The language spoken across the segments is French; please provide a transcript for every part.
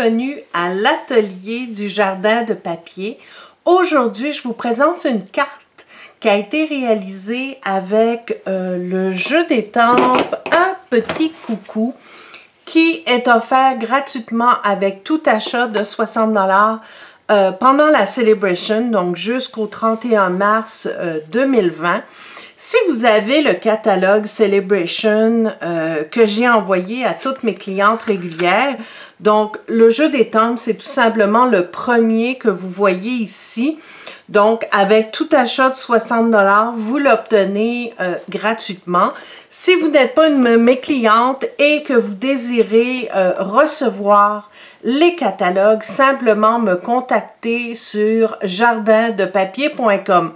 bienvenue à l'atelier du jardin de papier. Aujourd'hui, je vous présente une carte qui a été réalisée avec le jeu d'étampes Un petit coucou qui est offert gratuitement avec tout achat de 60 $ pendant la Celebration, donc jusqu'au 31 mars 2020. Si vous avez le catalogue Celebration que j'ai envoyé à toutes mes clientes régulières, donc le jeu d'étampes, c'est tout simplement le premier que vous voyez ici. Donc, avec tout achat de 60 $, vous l'obtenez gratuitement. Si vous n'êtes pas une de mes clientes et que vous désirez recevoir les catalogues, simplement me contacter sur jardindepapier.com.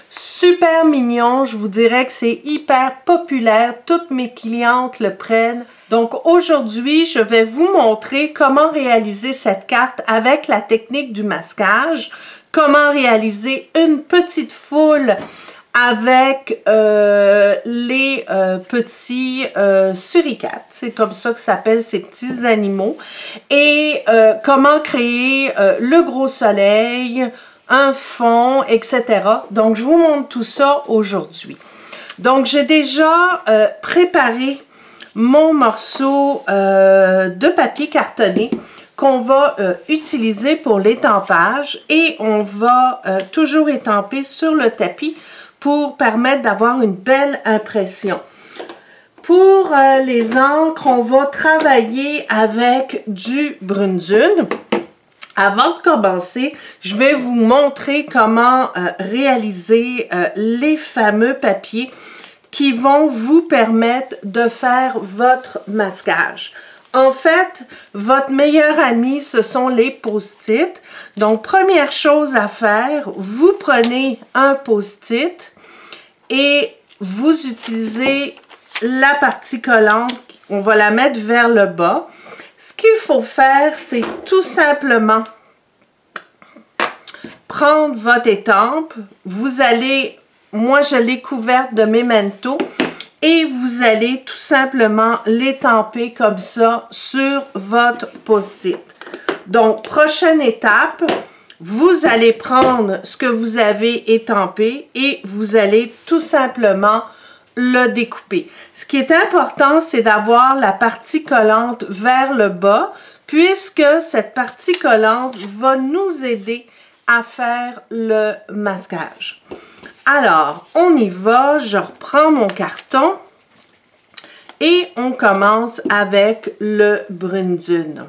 Super mignon, je vous dirais que c'est hyper populaire, toutes mes clientes le prennent. Donc aujourd'hui, je vais vous montrer comment réaliser cette carte avec la technique du masquage, comment réaliser une petite foule avec les petits suricates, c'est comme ça que s'appellent ces petits animaux, et comment créer le gros soleil, un fond, etc. Donc, je vous montre tout ça aujourd'hui. Donc, j'ai déjà préparé mon morceau de papier cartonné qu'on va utiliser pour l'étampage et on va toujours étamper sur le tapis pour permettre d'avoir une belle impression. Pour les encres, on va travailler avec du Brune-Dune. Avant de commencer, je vais vous montrer comment réaliser les fameux papiers qui vont vous permettre de faire votre masquage. En fait, votre meilleur ami, ce sont les post-it. Donc, première chose à faire, vous prenez un post-it et vous utilisez la partie collante. On va la mettre vers le bas. Ce qu'il faut faire, c'est tout simplement prendre votre étampe. Vous allez, moi je l'ai couverte de Memento, et vous allez tout simplement l'étamper comme ça sur votre post-it. Donc, prochaine étape, vous allez prendre ce que vous avez étampé et vous allez tout simplement le découper. Ce qui est important, c'est d'avoir la partie collante vers le bas, puisque cette partie collante va nous aider à faire le masquage. Alors, on y va. Je reprends mon carton et on commence avec le Brune-Dune.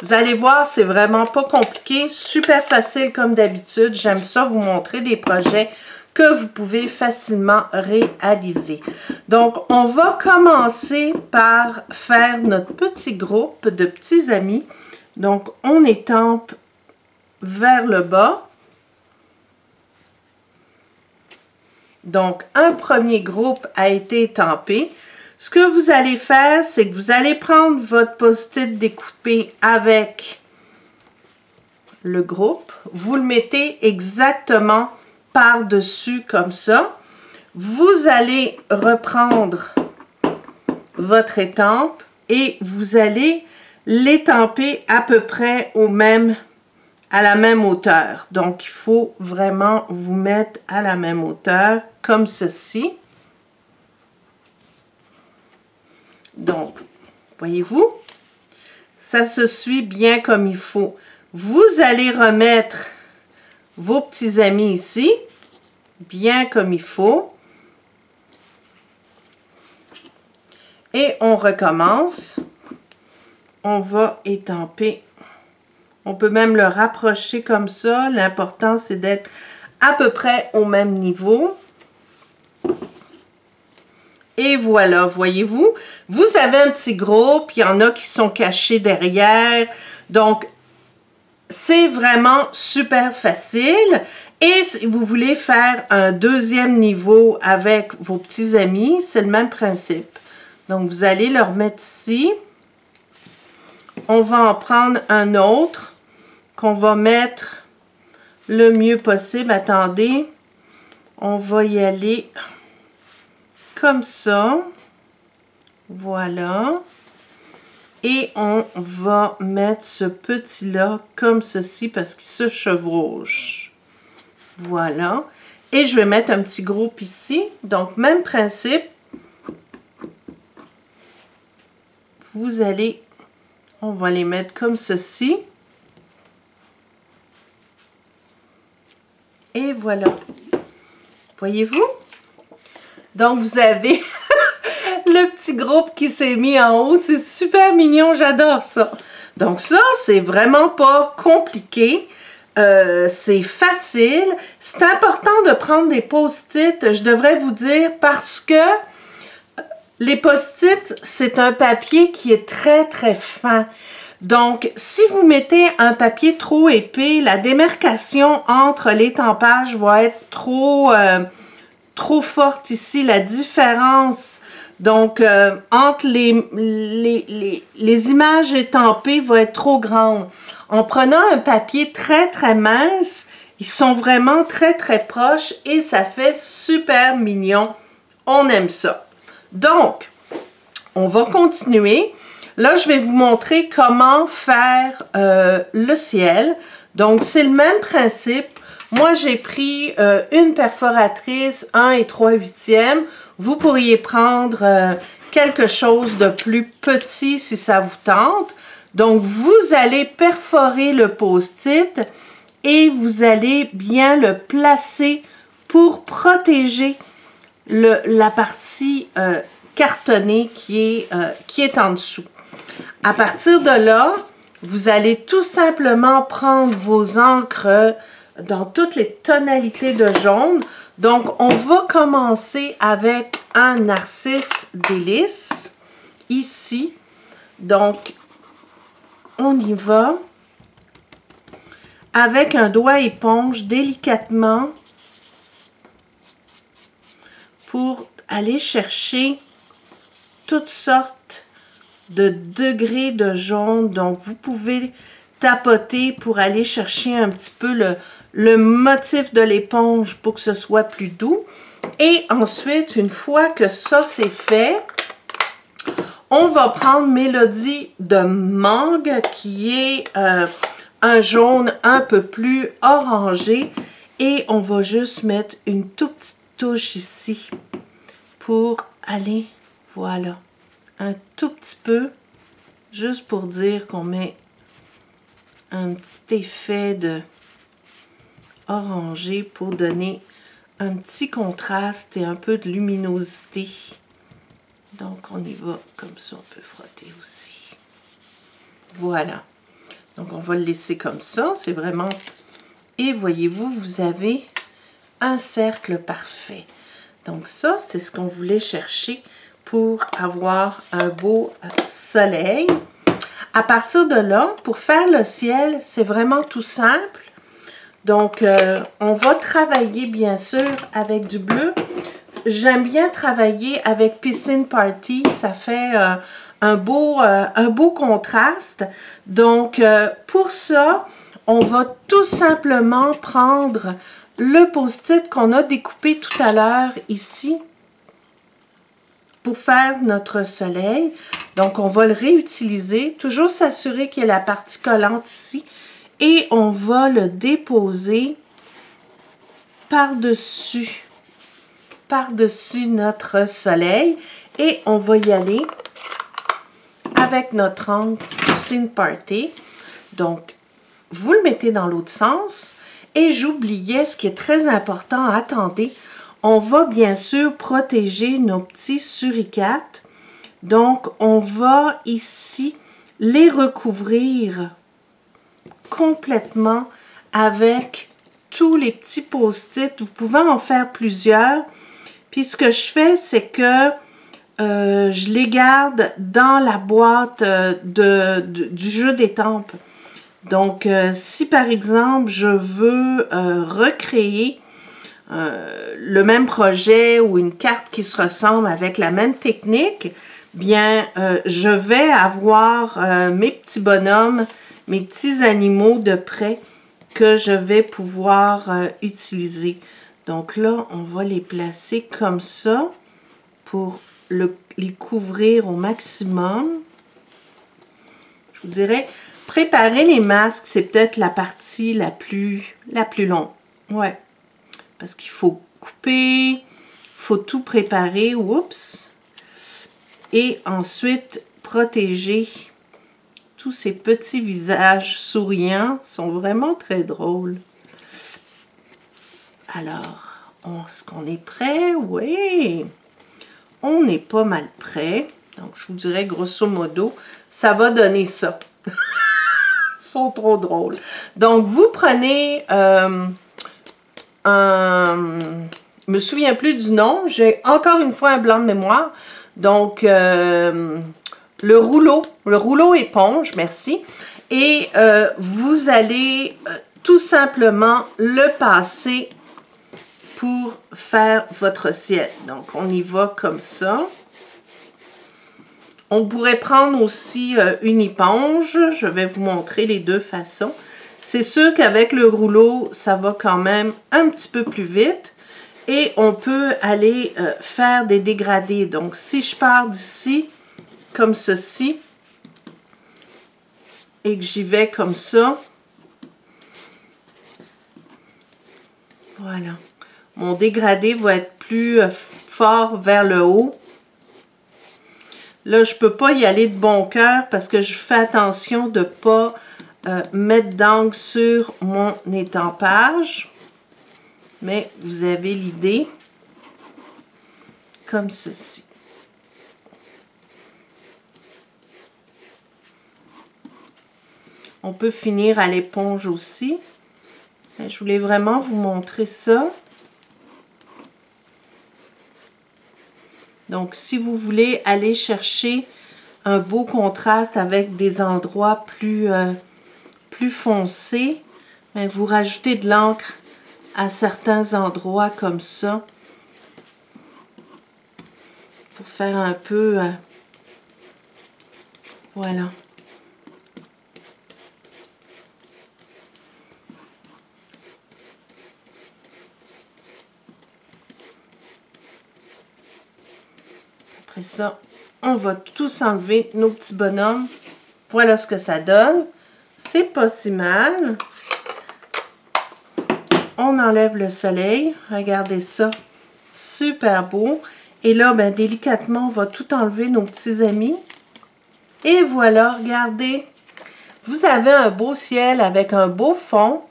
Vous allez voir, c'est vraiment pas compliqué, super facile comme d'habitude. J'aime ça vous montrer des projets que vous pouvez facilement réaliser. Donc, on va commencer par faire notre petit groupe de petits amis. Donc, on étampe vers le bas. Donc, un premier groupe a été étampé. Ce que vous allez faire, c'est que vous allez prendre votre post-it découpé avec le groupe. Vous le mettez exactement par-dessus comme ça. Vous allez reprendre votre étampe et vous allez l'étamper à peu près à la même hauteur. Donc, il faut vraiment vous mettre à la même hauteur comme ceci. Donc, voyez-vous, ça se suit bien comme il faut. Vous allez remettre vos petits amis ici, bien comme il faut. Et on recommence. On va étamper. On peut même le rapprocher comme ça. L'important, c'est d'être à peu près au même niveau. Et voilà, voyez-vous, vous avez un petit groupe, il y en a qui sont cachés derrière. Donc, c'est vraiment super facile. Et si vous voulez faire un deuxième niveau avec vos petits amis, c'est le même principe. Donc, vous allez le remettre ici. On va en prendre un autre qu'on va mettre le mieux possible. Attendez, on va y aller comme ça. Voilà. Et on va mettre ce petit-là comme ceci parce qu'il se chevauche. Voilà. Et je vais mettre un petit groupe ici. Donc, même principe. Vous allez, on va les mettre comme ceci. Et voilà. Voyez-vous? Donc, vous avez le petit groupe qui s'est mis en haut. C'est super mignon, j'adore ça. Donc ça, c'est vraiment pas compliqué. C'est facile. C'est important de prendre des post-it, je devrais vous dire, parce que les post-it, c'est un papier qui est très, très fin. Donc, si vous mettez un papier trop épais, la démarcation entre les tempages va être trop forte ici. La différence, donc, entre les images étampées va être trop grande. En prenant un papier très, très mince, ils sont vraiment très, très proches et ça fait super mignon. On aime ça. Donc, on va continuer. Là, je vais vous montrer comment faire le ciel. Donc, c'est le même principe. Moi, j'ai pris une perforatrice 1 et 3/8. Vous pourriez prendre quelque chose de plus petit si ça vous tente. Donc, vous allez perforer le post-it et vous allez bien le placer pour protéger la partie cartonnée qui est en dessous. À partir de là, vous allez tout simplement prendre vos encres dans toutes les tonalités de jaune. Donc, on va commencer avec un narcisse délice, ici. Donc, on y va avec un doigt éponge délicatement pour aller chercher toutes sortes de degrés de jaune. Donc, vous pouvez tapoter pour aller chercher un petit peu le motif de l'éponge pour que ce soit plus doux. Et ensuite, une fois que ça c'est fait, on va prendre Mélodie de mangue qui est un jaune un peu plus orangé et on va juste mettre une toute petite touche ici pour aller, voilà, un tout petit peu, juste pour dire qu'on met un petit effet de orangé pour donner un petit contraste et un peu de luminosité. Donc, on y va comme ça, on peut frotter aussi. Voilà. Donc, on va le laisser comme ça, c'est vraiment... Et voyez-vous, vous avez un cercle parfait. Donc, ça, c'est ce qu'on voulait chercher pour avoir un beau soleil. À partir de là, pour faire le ciel, c'est vraiment tout simple. Donc, on va travailler, bien sûr, avec du bleu. J'aime bien travailler avec Piscine Party. Ça fait un beau contraste. Donc, pour ça, on va tout simplement prendre le post-it qu'on a découpé tout à l'heure ici pour faire notre soleil. Donc, on va le réutiliser. Toujours s'assurer qu'il y a la partie collante ici. Et on va le déposer par-dessus notre soleil. Et on va y aller avec notre encre Piscine Party. Donc, vous le mettez dans l'autre sens. Et j'oubliais ce qui est très important. Attendez, on va bien sûr protéger nos petits suricates. Donc, on va ici les recouvrir complètement avec tous les petits post-it. Vous pouvez en faire plusieurs. Puis ce que je fais, c'est que je les garde dans la boîte du jeu d'étampes. Donc, si par exemple, je veux recréer le même projet ou une carte qui se ressemble avec la même technique, bien, je vais avoir mes petits bonhommes, mes petits animaux de près que je vais pouvoir utiliser. Donc là, on va les placer comme ça pour les couvrir au maximum. vous dirais, préparer les masques, c'est peut-être la partie la plus longue. Ouais. Parce qu'il faut couper, il faut tout préparer. Oups! Et ensuite, protéger. Tous ces petits visages souriants sont vraiment très drôles. Alors, est-ce qu'on est prêt? Oui! On est pas mal prêt. Donc, je vous dirais, grosso modo, ça va donner ça. Ils sont trop drôles. Donc, vous prenez je me souviens plus du nom. J'ai encore une fois un blanc de mémoire. Donc, le rouleau éponge, merci. Et vous allez tout simplement le passer pour faire votre assiette. Donc, on y va comme ça. On pourrait prendre aussi une éponge. Je vais vous montrer les deux façons. C'est sûr qu'avec le rouleau, ça va quand même un petit peu plus vite. Et on peut aller faire des dégradés. Donc, si je pars d'ici, comme ceci, et que j'y vais comme ça, voilà. Mon dégradé va être plus fort vers le haut. Là, je ne peux pas y aller de bon cœur parce que je fais attention de ne pas mettre d'angle sur mon étampage. Mais vous avez l'idée. Comme ceci. On peut finir à l'éponge aussi. Je voulais vraiment vous montrer ça. Donc, si vous voulez aller chercher un beau contraste avec des endroits plus foncés, bien, vous rajoutez de l'encre à certains endroits comme ça pour faire un peu... voilà. Après ça, on va tous enlever nos petits bonhommes. Voilà ce que ça donne. C'est pas si mal. On enlève le soleil. Regardez ça. Super beau. Et là, ben, délicatement, on va tout enlever nos petits amis. Et voilà, regardez. Vous avez un beau ciel avec un beau fond.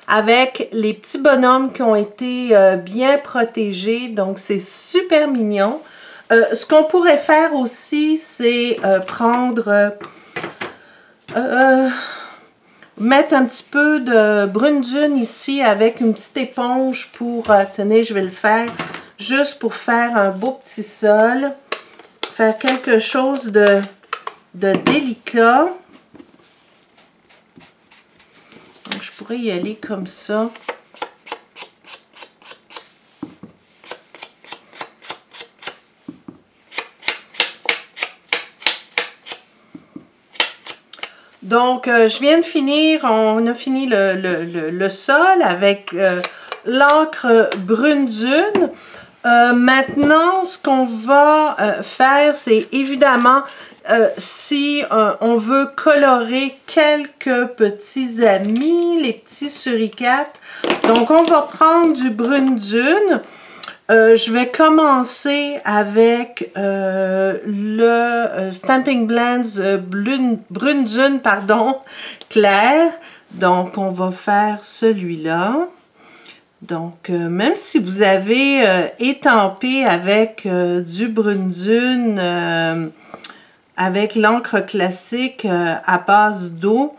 Avec les petits bonhommes qui ont été bien protégés. Donc, c'est super mignon. Ce qu'on pourrait faire aussi, c'est prendre... mettre un petit peu de brune dune ici avec une petite éponge pour... tenez, je vais le faire. Juste pour faire un beau petit sol. Faire quelque chose de délicat. Donc, je pourrais y aller comme ça. Donc, je viens de finir, on a fini le sol avec l'encre brune dune. Maintenant, ce qu'on va faire, c'est évidemment, si on veut colorer quelques petits amis, les petits suricates. Donc, on va prendre du brune dune. Je vais commencer avec le Stampin' Blends brune dune, pardon, clair. Donc, on va faire celui-là. Donc, même si vous avez étampé avec du brune dune, avec l'encre classique à base d'eau,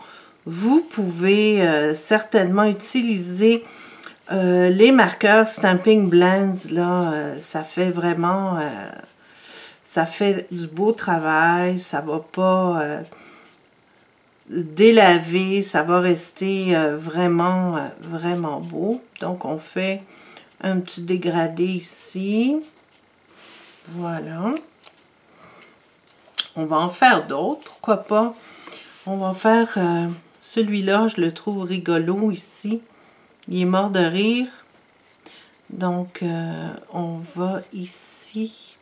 vous pouvez certainement utiliser les marqueurs Stampin' Blends, là, ça fait vraiment, ça fait du beau travail, ça va pas délaver, ça va rester vraiment, vraiment beau. Donc, on fait un petit dégradé ici. Voilà. On va en faire d'autres, pourquoi pas. On va faire celui-là, je le trouve rigolo ici. Il est mort de rire. Donc, on va ici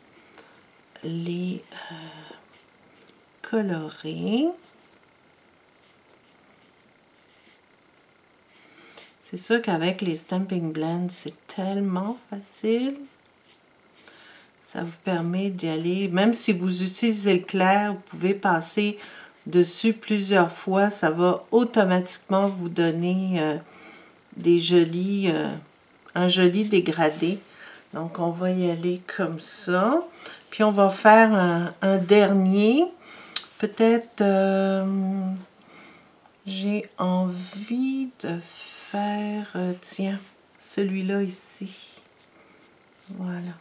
les colorer. C'est sûr qu'avec les Stampin' Blends, c'est tellement facile. Ça vous permet d'y aller. Même si vous utilisez le clair, vous pouvez passer dessus plusieurs fois. Ça va automatiquement vous donner un joli dégradé. Donc, on va y aller comme ça. Puis, on va faire un dernier. Peut-être, j'ai envie de faire, tiens, celui-là ici. Voilà.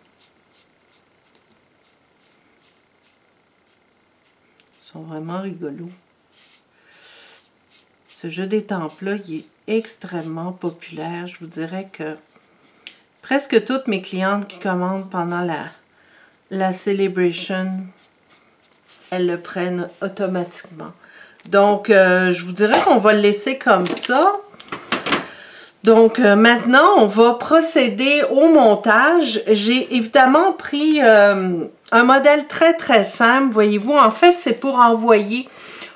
Ils sont vraiment rigolos. Ce jeu des temples-là, il est extrêmement populaire. Je vous dirais que presque toutes mes clientes qui commandent pendant la Celebration, elles le prennent automatiquement. Donc, je vous dirais qu'on va le laisser comme ça. Donc, maintenant, on va procéder au montage. J'ai évidemment pris un modèle très simple. Voyez-vous, en fait, c'est pour envoyer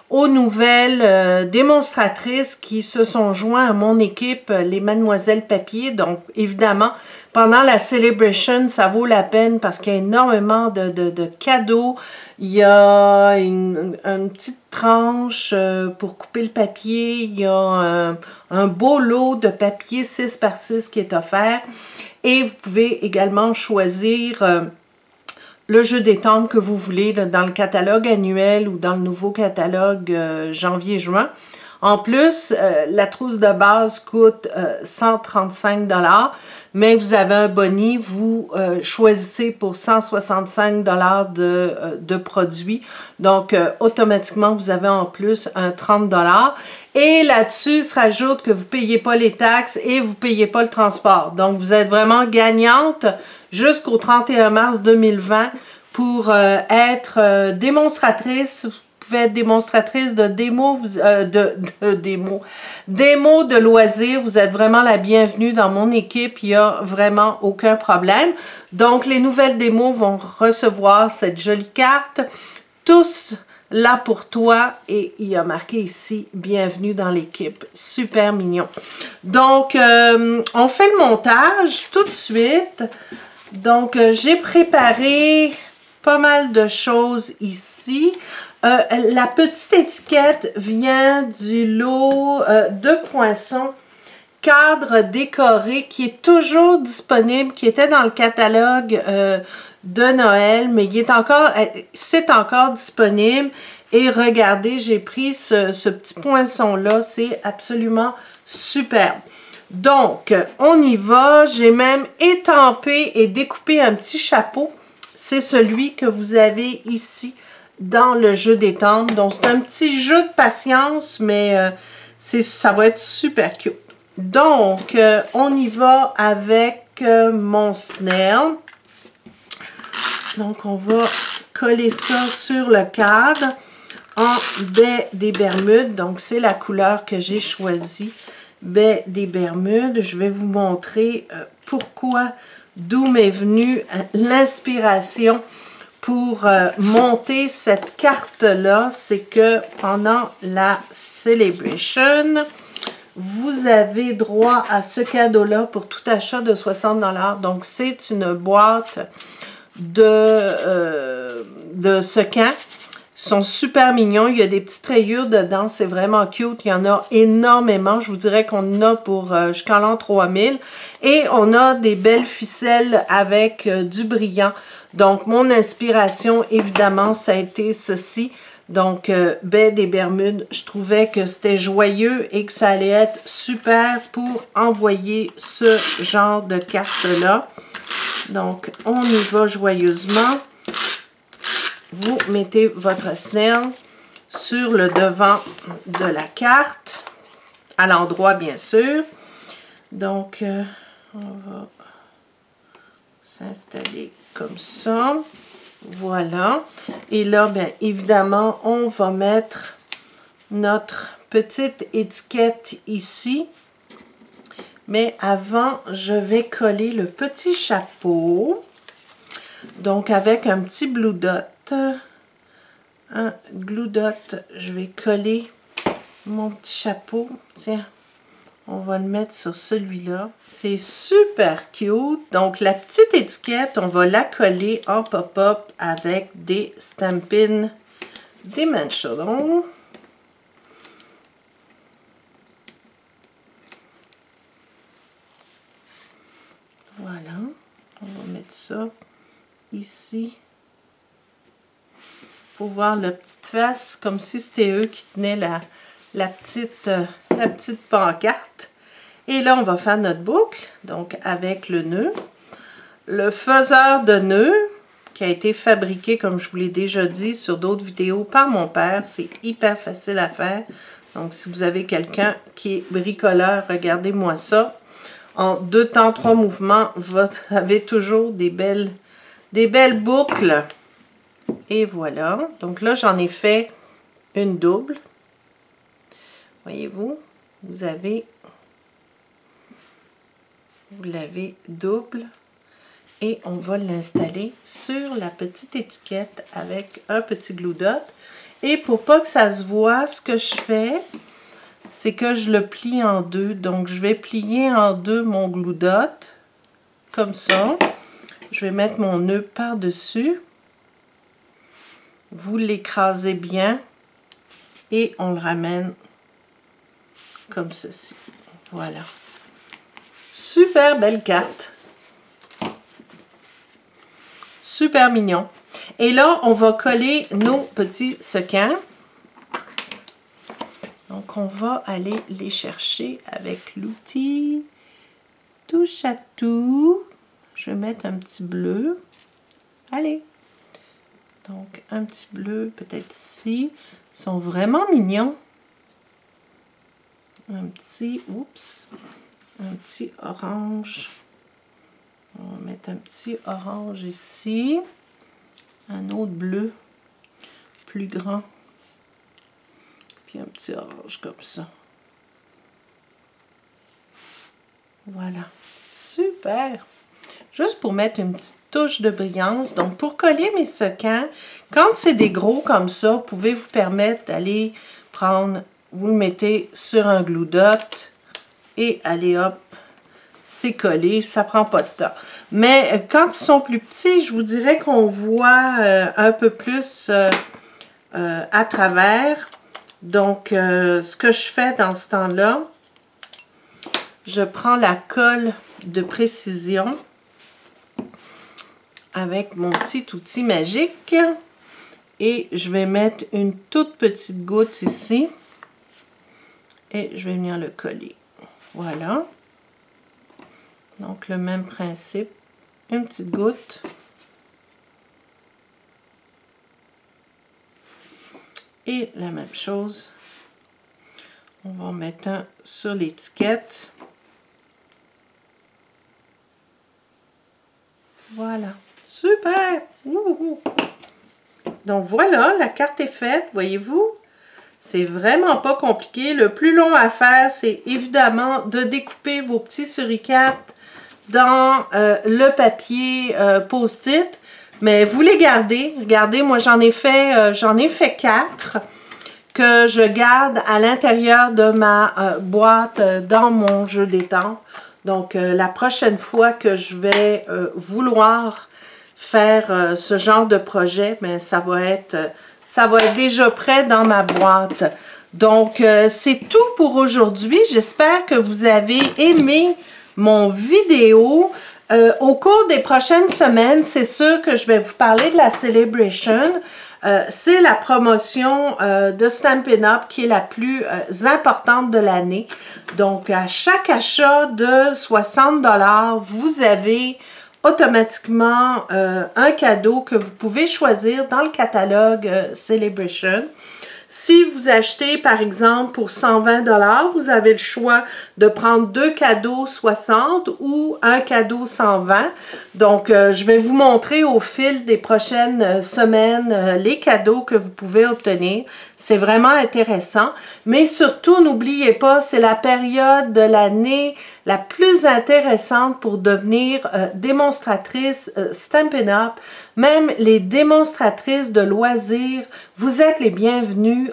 aux nouvelles démonstratrices qui se sont joints à mon équipe, les Mademoiselles Papier. Donc, évidemment, pendant la Celebration, ça vaut la peine parce qu'il y a énormément de cadeaux. Il y a une petite tranche pour couper le papier. Il y a un beau lot de papier 6 par 6 qui est offert. Et vous pouvez également choisir le jeu des temples que vous voulez là, dans le catalogue annuel ou dans le nouveau catalogue janvier-juin. En plus, la trousse de base coûte 135 $, mais vous avez un boni, vous choisissez pour 165 $ de produits. Donc, automatiquement, vous avez en plus un 30 $. Et là-dessus, se rajoute que vous ne payez pas les taxes et vous ne payez pas le transport. Donc, vous êtes vraiment gagnante jusqu'au 31 mars 2020 pour être démonstratrice. Vous pouvez être démonstratrice de démo de loisirs. Vous êtes vraiment la bienvenue dans mon équipe. Il n'y a vraiment aucun problème. Donc, les nouvelles démos vont recevoir cette jolie carte. Tous là pour toi. Et il y a marqué ici, bienvenue dans l'équipe. Super mignon. Donc, on fait le montage tout de suite. Donc, j'ai préparé pas mal de choses ici. La petite étiquette vient du lot de poinçons cadre décoré qui est toujours disponible, qui était dans le catalogue de Noël, mais c'est encore disponible. Et regardez, j'ai pris ce petit poinçon-là, c'est absolument superbe. Donc, on y va. J'ai même étampé et découpé un petit chapeau. C'est celui que vous avez ici dans le jeu des temples. Donc, c'est un petit jeu de patience, mais ça va être super cute. Donc, on y va avec mon snail. Donc, on va coller ça sur le cadre en baie des Bermudes. Donc, c'est la couleur que j'ai choisie, baie des Bermudes. Je vais vous montrer d'où m'est venue l'inspiration pour monter cette carte-là. C'est que pendant la Celebration, vous avez droit à ce cadeau-là pour tout achat de 60 $. Donc, c'est une boîte de sequins. Ils sont super mignons. Il y a des petites rayures dedans. C'est vraiment cute. Il y en a énormément. Je vous dirais qu'on en a pour jusqu'en l'an 3000. Et on a des belles ficelles avec du brillant. Donc, mon inspiration, évidemment, ça a été ceci. Donc, baie des Bermudes, je trouvais que c'était joyeux et que ça allait être super pour envoyer ce genre de carte-là. Donc, on y va joyeusement. Vous mettez votre snail sur le devant de la carte, à l'endroit bien sûr. Donc, on va s'installer comme ça. Voilà. Et là, bien évidemment, on va mettre notre petite étiquette ici. Mais avant, je vais coller le petit chapeau. Donc, avec un petit Blue Dot. Un Glue Dot, je vais coller mon petit chapeau. Tiens, On va le mettre sur celui-là. C'est super cute. Donc, la petite étiquette, on va la coller en pop-up avec des Stampin' Dimensional. Voilà. On va mettre ça ici. Pour voir la petite face, comme si c'était eux qui tenaient la petite pancarte. Et là, on va faire notre boucle, donc avec le nœud. Le faiseur de nœuds, qui a été fabriqué, comme je vous l'ai déjà dit, sur d'autres vidéos par mon père. C'est hyper facile à faire. Donc, si vous avez quelqu'un qui est bricoleur, regardez-moi ça. En 2 temps, 3 mouvements, vous avez toujours des belles boucles. Et voilà. Donc là, j'en ai fait une double. Voyez-vous, vous l'avez double. Et on va l'installer sur la petite étiquette avec un petit glue dot. Et pour pas que ça se voit, ce que je fais, c'est que je le plie en deux. Donc, je vais plier en deux mon glue dot, comme ça. Je vais mettre mon nœud par-dessus. Vous l'écrasez bien et on le ramène comme ceci. Voilà. Super belle carte. Super mignon. Et là, on va coller nos petits sequins. Donc, on va aller les chercher avec l'outil touche à tout. Je vais mettre un petit bleu. Allez. Donc, un petit bleu, peut-être ici. Ils sont vraiment mignons. Un petit, oups, un petit orange. On va mettre un petit orange ici. Un autre bleu, plus grand. Puis un petit orange comme ça. Voilà. Super! Juste pour mettre une petite touche de brillance. Donc, pour coller mes sequins, quand c'est des gros comme ça, vous pouvez vous permettre d'aller prendre, vous le mettez sur un glue dot et allez hop, c'est collé, ça prend pas de temps. Mais quand ils sont plus petits, je vous dirais qu'on voit un peu plus à travers. Donc, ce que je fais dans ce temps-là, je prends la colle de précision avec mon petit outil magique et je vais mettre une toute petite goutte ici et je vais venir le coller. Voilà. Donc, le même principe. Une petite goutte. Et la même chose. On va en mettre un sur l'étiquette. Voilà. Super! Ouhou. Donc, voilà, la carte est faite, voyez-vous? C'est vraiment pas compliqué. Le plus long à faire, c'est évidemment de découper vos petits suricates dans le papier post-it. Mais vous les gardez. Regardez, moi j'en ai fait 4 que je garde à l'intérieur de ma boîte dans mon jeu d'étampes. Donc, la prochaine fois que je vais vouloir faire ce genre de projet, mais ça va être déjà prêt dans ma boîte. Donc, c'est tout pour aujourd'hui. J'espère que vous avez aimé mon vidéo. Au cours des prochaines semaines, c'est sûr que je vais vous parler de la Celebration. C'est la promotion de Stampin' Up qui est la plus importante de l'année. Donc, à chaque achat de 60 $, vous avez automatiquement un cadeau que vous pouvez choisir dans le catalogue Celebration. Si vous achetez, par exemple, pour 120 $, vous avez le choix de prendre 2 cadeaux 60 ou un cadeau 120. Donc, je vais vous montrer au fil des prochaines semaines les cadeaux que vous pouvez obtenir. C'est vraiment intéressant. Mais surtout, n'oubliez pas, c'est la période de l'année la plus intéressante pour devenir démonstratrice Stampin' Up. Même les démonstratrices de loisirs, vous êtes les bienvenus.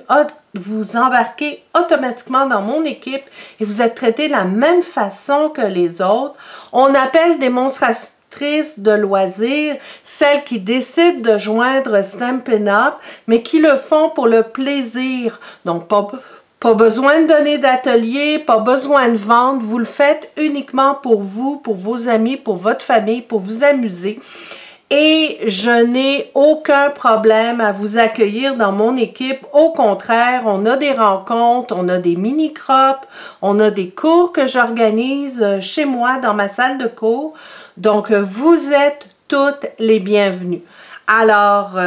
vous embarquez automatiquement dans mon équipe et vous êtes traité de la même façon que les autres. On appelle démonstratrices de loisirs celles qui décident de joindre Stampin' Up, mais qui le font pour le plaisir. Donc, pas besoin de donner d'atelier, pas besoin de vendre. Vous le faites uniquement pour vous, pour vos amis, pour votre famille, pour vous amuser. Et je n'ai aucun problème à vous accueillir dans mon équipe. Au contraire, on a des rencontres, on a des mini-crops, on a des cours que j'organise chez moi dans ma salle de cours. Donc, vous êtes toutes les bienvenues. Alors,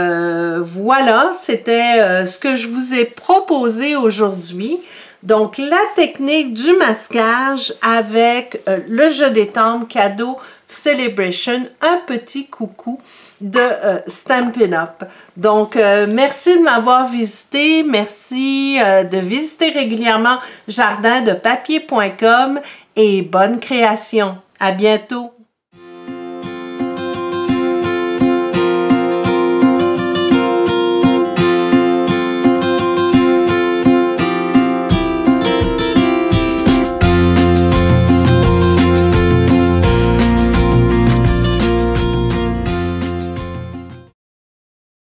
voilà, c'était ce que je vous ai proposé aujourd'hui. Donc, la technique du masquage avec le jeu d'étampes cadeau Celebration, un petit coucou de Stampin' Up. Donc, merci de m'avoir visité. Merci de visiter régulièrement jardindepapier.com et bonne création. À bientôt.